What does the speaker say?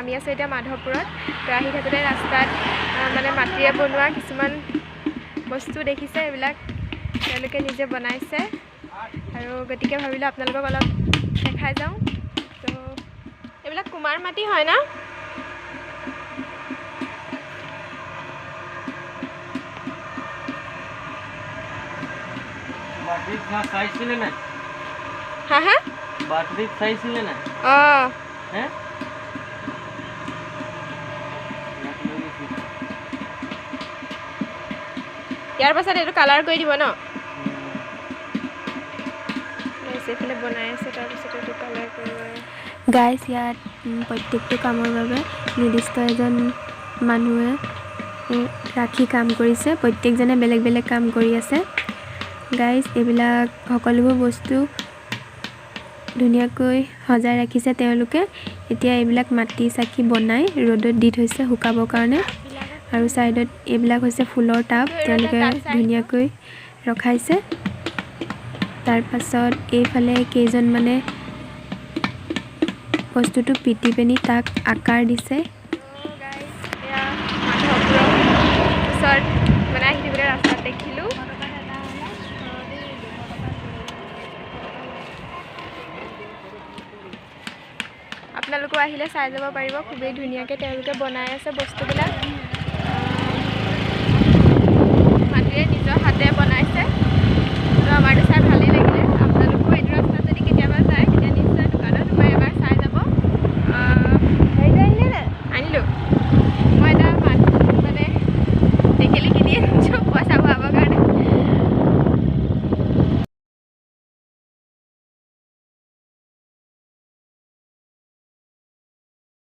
আমি আছোঁ এতিয়া মাধৱপুৰত। তো আহি থাকোঁতে ৰাস্তাত মানে মাটিৰে বনোৱা কিছুমান বস্তু দেখিছে, এইবিলাক তেওঁলোকে নিজে বনাইছে আৰু গতিকে ভাবিলোঁ আপোনালোকক অলপ দেখাই যাওঁ। তো এইবিলাক কুমাৰ মাটি হয় না? হা হা অঁ ইয়াৰ পাছত এইটো কালাৰ কৰি দিব ন? এইফালে বনাই আছে, তাৰপিছত এইটো কালাৰ কৰিব। গাইজ ইয়াত প্ৰত্যেকটো কামৰ বাবে নিৰ্দিষ্ট এজন মানুহে ৰাখি কাম কৰিছে। প্ৰত্যেকজনে বেলেগ বেলেগ কাম কৰি আছে। গাইজ এইবিলাক সকলোবোৰ বস্তু ধুনীয়াকৈ সজাই ৰাখিছে তেওঁলোকে। এতিয়া এইবিলাক মাটি চাকি বনাই ৰ'দত দি থৈছে শুকাবৰ কাৰণে। আৰু ছাইডত এইবিলাক হৈছে ফুলৰ টাব, তেওঁলোকে ধুনীয়াকৈ ৰখাইছে। তাৰপাছত এইফালে কেইজনমানে বস্তুটো পিটি পিনি তাক আকাৰ দিছে। ওচৰত মানে আহি থাকোঁতে ৰাস্তাত দেখিলোঁ। আপোনালোকো আহিলে চাই যাব পাৰিব, খুবেই ধুনীয়াকৈ তেওঁলোকে বনাই আছে বস্তুবিলাক।